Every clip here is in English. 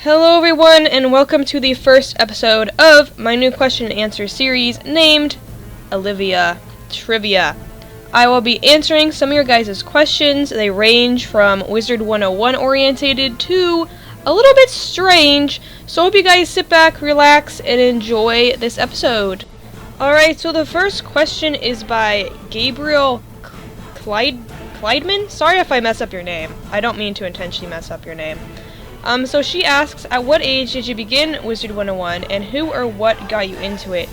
Hello everyone, and welcome to the first episode of my new question and answer series named Olivia Trivia. I will be answering some of your guys' questions. They range from Wizard 101 orientated to a little bit strange, so I hope you guys sit back, relax, and enjoy this episode. Alright, so the first question is by Gabriel Kleidman? Sorry if I mess up your name. I don't mean to intentionally mess up your name. So she asks, at what age did you begin Wizard 101, and who or what got you into it?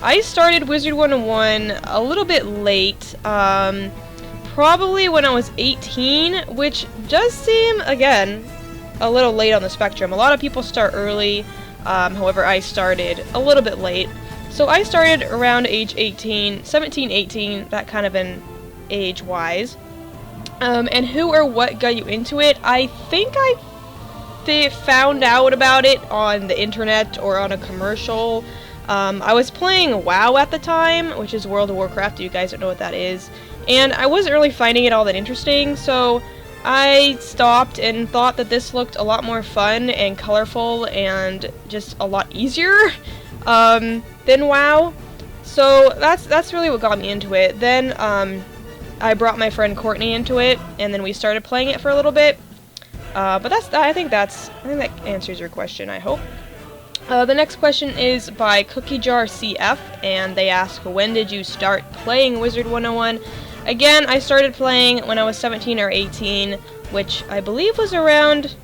I started Wizard 101 a little bit late, probably when I was 18, which does seem, again, a little late on the spectrum. A lot of people start early, however I started a little bit late. So I started around age 18, 17, 18, that kind of an age-wise. And who or what got you into it? I think they found out about it on the internet or on a commercial. I was playing WoW at the time, which is World of Warcraft. You guys don't know what that is. And I wasn't really finding it all that interesting, so I stopped and thought that this looked a lot more fun and colorful and just a lot easier than WoW. So that's really what got me into it. Then I brought my friend Courtney into it, and then we started playing it for a little bit. But I think that answers your question, I hope. The next question is by CookieJar CF, and they ask, when did you start playing Wizard 101? Again, I started playing when I was 17 or 18, which I believe was around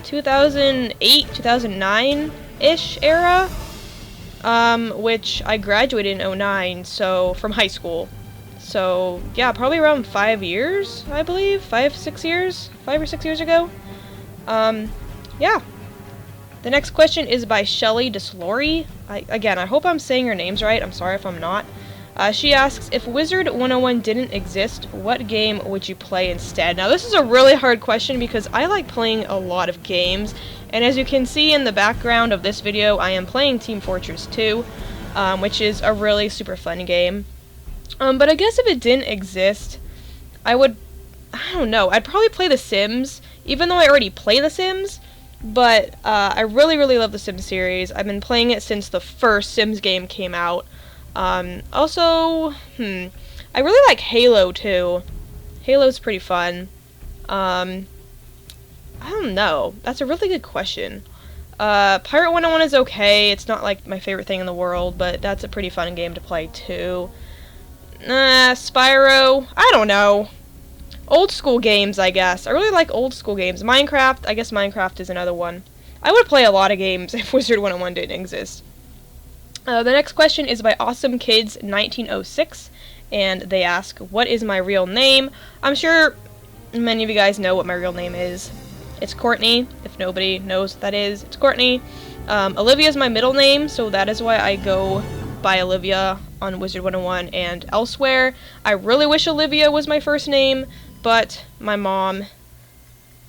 2008, 2009-ish era, which I graduated in 09, so from high school. So, yeah, probably around 5 years, I believe. 5 or 6 years ago. Yeah. The next question is by Shelly Deslory. I hope I'm saying her names right. I'm sorry if I'm not. She asks, if Wizard 101 didn't exist, what game would you play instead? Now, this is a really hard question because I like playing a lot of games. And as you can see in the background of this video, I am playing Team Fortress 2, which is a really super fun game. But I guess if it didn't exist, I don't know, I'd probably play The Sims, even though I already play The Sims, but I really, really love the Sims series. I've been playing it since the first Sims game came out. Also, I really like Halo, too. Halo's pretty fun. I don't know, that's a really good question. Pirate 101 is okay, it's not like my favorite thing in the world, but that's a pretty fun game to play, too. Spyro, I don't know. Old school games, I guess. I really like old school games. Minecraft, I guess Minecraft is another one. I would play a lot of games if Wizard 101 didn't exist. The next question is by Awesome Kids 1906, and they ask, what is my real name? I'm sure many of you guys know what my real name is. It's Courtney. If nobody knows what that is, it's Courtney. Olivia is my middle name, so that is why I go by Olivia on Wizard 101 and elsewhere. I really wish Olivia was my first name, but my mom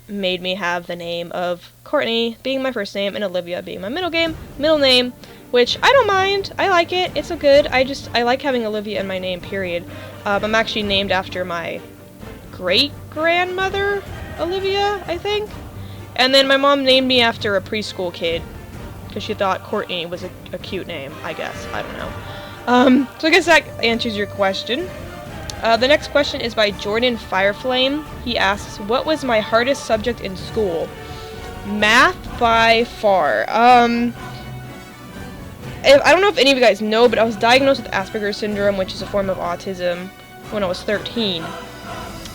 made me have the name of Courtney being my first name and Olivia being my middle name, which I don't mind. I like it. It's good. I like having Olivia in my name, period. I'm actually named after my great-grandmother, Olivia, I think. And then my mom named me after a preschool kid, because she thought Courtney was a cute name, I guess. I don't know. So I guess that answers your question. The next question is by Jordan Fireflame. He asks, what was my hardest subject in school? Math by far. I don't know if any of you guys know, but I was diagnosed with Asperger's syndrome, which is a form of autism, when I was 13.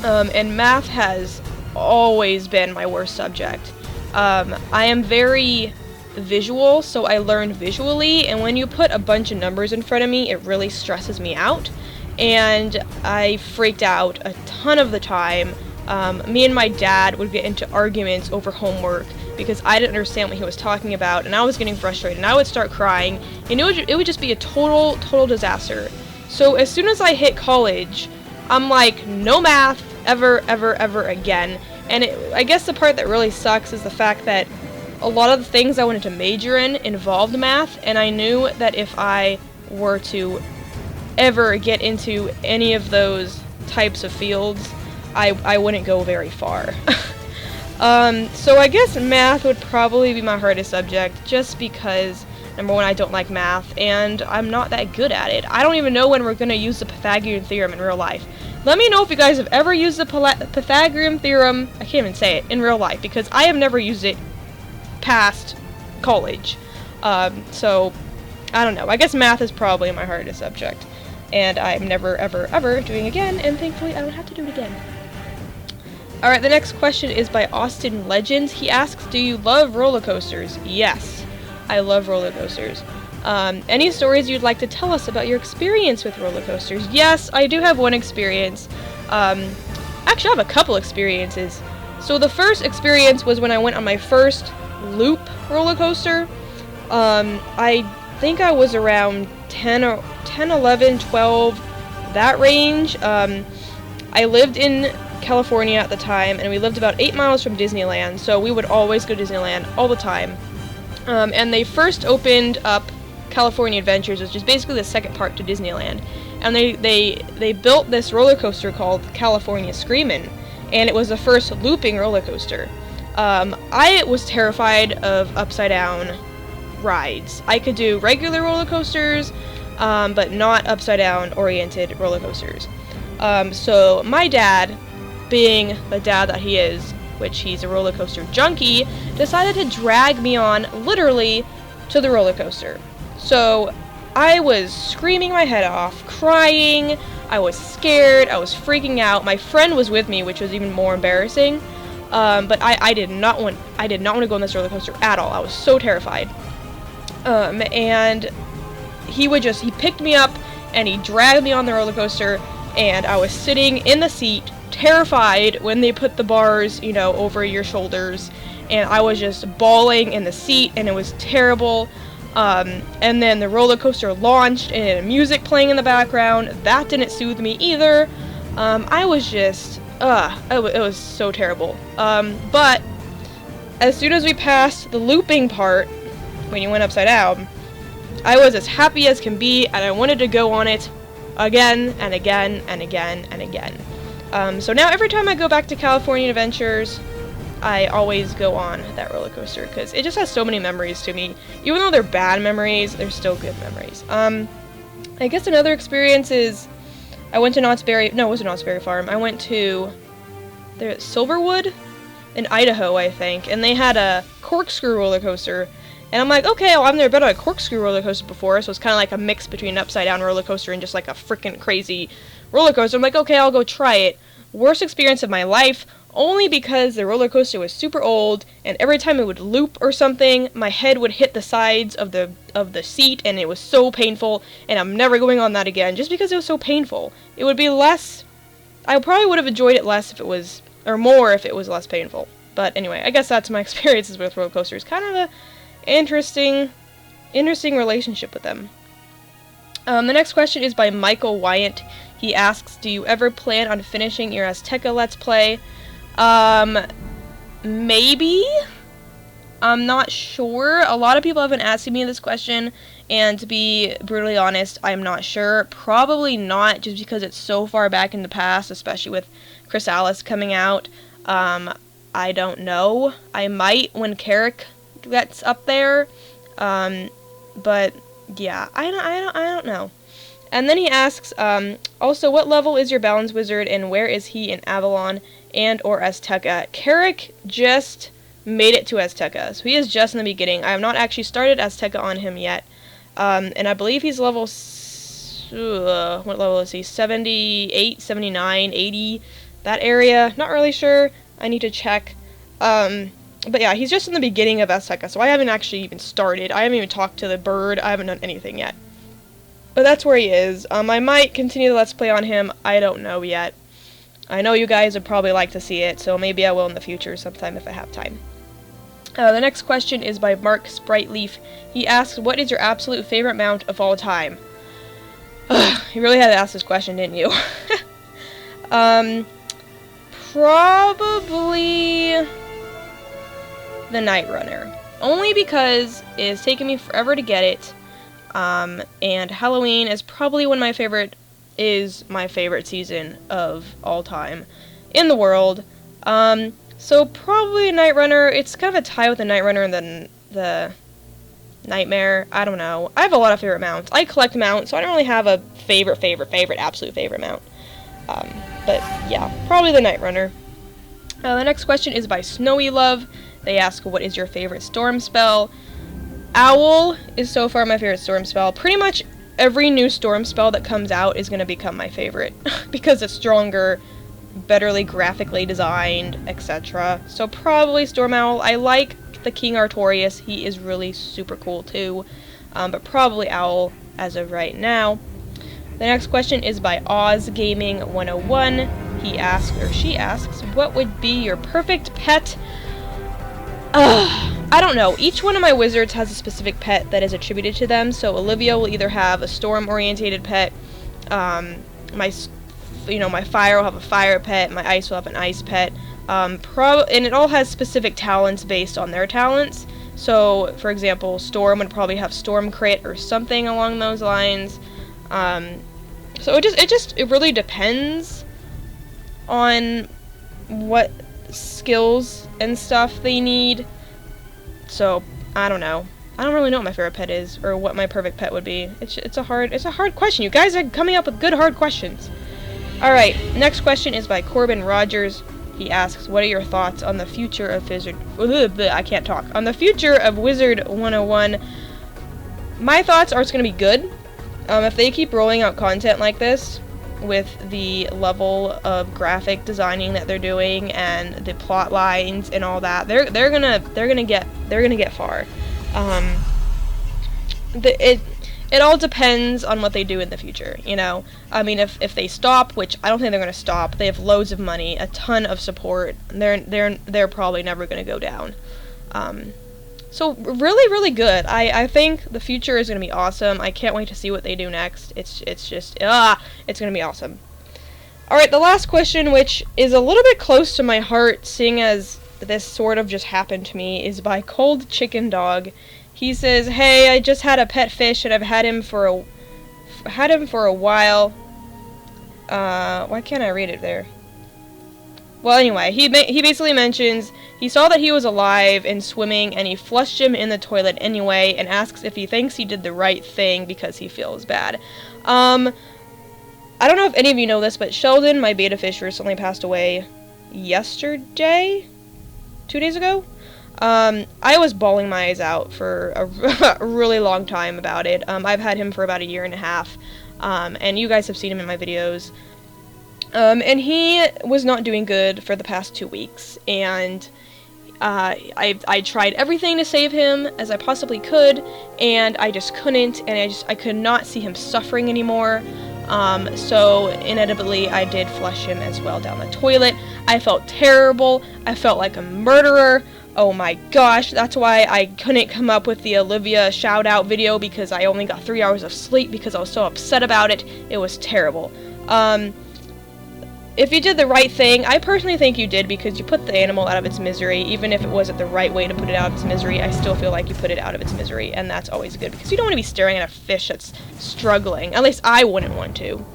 And math has always been my worst subject. I am very visual, so I learn visually, and when you put a bunch of numbers in front of me, it really stresses me out, and I freaked out a ton of the time. Me and my dad would get into arguments over homework because I didn't understand what he was talking about, and I was getting frustrated, and I would start crying, and it would just be a total disaster. So as soon as I hit college, I'm like, no math ever again. And I guess the part that really sucks is the fact that a lot of the things I wanted to major in involved math, and I knew that if I were to ever get into any of those types of fields, I wouldn't go very far. So I guess math would probably be my hardest subject, just because, number one, I don't like math, and I'm not that good at it. I don't even know when we're going to use the Pythagorean theorem in real life. Let me know if you guys have ever used the Pythagorean theorem, I can't even say it, in real life, because I have never used it past college. So, I don't know. I guess math is probably my hardest subject, and I'm never, ever, ever doing it again, and thankfully I don't have to do it again. Alright, the next question is by Austin Legends. He asks, do you love roller coasters? Yes, I love roller coasters. Any stories you'd like to tell us about your experience with roller coasters? Yes, I do have one experience. Actually, I have a couple experiences. So the first experience was when I went on my first loop roller coaster. I think I was around 10, 11, 12, that range. I lived in California at the time, and we lived about 8 miles from Disneyland, so we would always go to Disneyland all the time. And they first opened up California Adventures, which is basically the second part to Disneyland, and they built this roller coaster called California Screamin', and it was the first looping roller coaster. I was terrified of upside down rides. I could do regular roller coasters, but not upside down oriented roller coasters. So my dad, being the dad that he is, which he's a roller coaster junkie, decided to drag me on, literally, to the roller coaster. So I was screaming my head off, crying, I was scared, I was freaking out. My friend was with me, which was even more embarrassing. But I did not want to go on this roller coaster at all. I was so terrified. And he picked me up and he dragged me on the roller coaster, and I was sitting in the seat, terrified when they put the bars, over your shoulders, and I was just bawling in the seat, and it was terrible. And then the roller coaster launched, and it had music playing in the background. That didn't soothe me either. I was just, it was so terrible. But as soon as we passed the looping part, when you went upside down, I was as happy as can be, and I wanted to go on it again and again and again and again. So now every time I go back to California Adventures, I always go on that roller coaster, because it just has so many memories to me. Even though they're bad memories, they're still good memories. I guess another experience is, I went to it wasn't Knott's Berry Farm. I went to Silverwood in Idaho, I think, and they had a corkscrew roller coaster. And I'm like, okay, well, I've never been on a corkscrew roller coaster before, so it's kind of like a mix between an upside-down roller coaster and just like a freaking crazy roller coaster. I'm like, okay, I'll go try it. Worst experience of my life, only because the roller coaster was super old, and every time it would loop or something, my head would hit the sides of the seat, and it was so painful, and I'm never going on that again, just because it was so painful. It would be less, I probably would have enjoyed it less if it was, or more if it was less painful. But anyway, I guess that's my experiences with roller coasters. Kind of a interesting relationship with them. The next question is by Michael Wyant. He asks, do you ever plan on finishing your Azteca Let's Play? Maybe? I'm not sure. A lot of people have been asking me this question, and to be brutally honest, I'm not sure. Probably not, just because it's so far back in the past, especially with Chrysalis coming out. I don't know. I might when Carrick gets up there, but yeah, I don't know. And then he asks, also, what level is your Balance Wizard, and where is he in Avalon and or Azteca? Carrick just made it to Azteca, so he is just in the beginning. I have not actually started Azteca on him yet, and I believe he's level, what level is he, 78, 79, 80, that area, not really sure, I need to check. But yeah, he's just in the beginning of Azteca, so I haven't actually even started. I haven't even talked to the bird. I haven't done anything yet. But that's where he is. I might continue the Let's Play on him. I don't know yet. I know you guys would probably like to see it, so maybe I will in the future sometime if I have time. The next question is by Mark Spriteleaf. He asks, what is your absolute favorite mount of all time? You really had to ask this question, didn't you? Probably the Night Runner, only because it's taken me forever to get it, and Halloween is probably my favorite season of all time in the world. So probably Night Runner. It's kind of a tie with the Night Runner and the Nightmare. I don't know. I have a lot of favorite mounts. I collect mounts, so I don't really have a absolute favorite mount. But yeah, probably the Night Runner. The next question is by Snowy Love. They ask, what is your favorite storm spell? Owl is so far my favorite storm spell. Pretty much every new storm spell that comes out is going to become my favorite because it's stronger, betterly graphically designed, etc. So probably Storm Owl. I like the King Artorias. He is really super cool too. But probably Owl as of right now. The next question is by Oz Gaming 101. He asks, or she asks, what would be your perfect pet? I don't know. Each one of my wizards has a specific pet that is attributed to them. So Olivia will either have a storm-orientated pet. My fire will have a fire pet. My ice will have an ice pet. And it all has specific talents based on their talents. So, for example, Storm would probably have Storm Crit or something along those lines. So it really depends on what skills and stuff they need. So I don't know. I don't really know what my favorite pet is or what my perfect pet would be. It's a hard question. You guys are coming up with good hard questions. All right, next question is by Corbin Rogers. He asks, what are your thoughts on the future of On the future of Wizard 101. My thoughts are it's going to be good. If they keep rolling out content like this, with the level of graphic designing that they're doing and the plot lines and all that, they're gonna get far. It all depends on what they do in the future, you know. I mean, if they stop, which I don't think they're gonna stop, they have loads of money, a ton of support. They're probably never gonna go down. So really, really good. I think the future is going to be awesome. I can't wait to see what they do next. It's going to be awesome. Alright, the last question, which is a little bit close to my heart, seeing as this sort of just happened to me, is by Cold Chicken Dog. He says, hey, I just had a pet fish and I've had him for a while. Why can't I read it there? Well, anyway, he basically mentions he saw that he was alive and swimming, and he flushed him in the toilet anyway, and asks if he thinks he did the right thing because he feels bad. I don't know if any of you know this, but Sheldon, my beta fish, recently passed away yesterday? 2 days ago? I was bawling my eyes out for a really long time about it. I've had him for about 1.5 years, and you guys have seen him in my videos. And he was not doing good for the past 2 weeks, and I tried everything to save him as I possibly could, and I just couldn't, and I could not see him suffering anymore. So inevitably I did flush him as well down the toilet. I felt terrible. I felt like a murderer. Oh my gosh, that's why I couldn't come up with the Olivia shout out video, because I only got 3 hours of sleep because I was so upset about it. It was terrible. If you did the right thing, I personally think you did, because you put the animal out of its misery. Even if it wasn't the right way to put it out of its misery, I still feel like you put it out of its misery, and that's always good, because you don't want to be staring at a fish that's struggling. At least I wouldn't want to.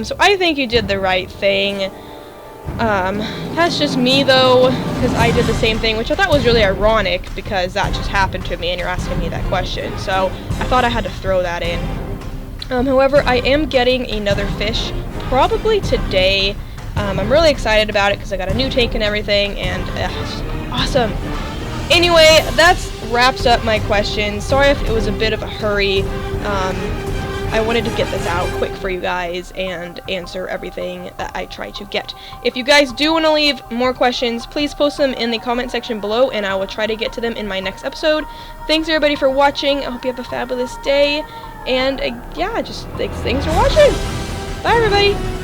So I think you did the right thing. That's just me, though, because I did the same thing, which I thought was really ironic, because that just happened to me, and you're asking me that question. So I thought I had to throw that in. However, I am getting another fish, probably today. I'm really excited about it because I got a new tank and everything, and it's awesome. Anyway, that wraps up my questions. Sorry if it was a bit of a hurry. I wanted to get this out quick for you guys and answer everything that I try to get. If you guys do want to leave more questions, please post them in the comment section below, and I will try to get to them in my next episode. Thanks everybody for watching. I hope you have a fabulous day, and yeah, just thanks for watching. Bye everybody!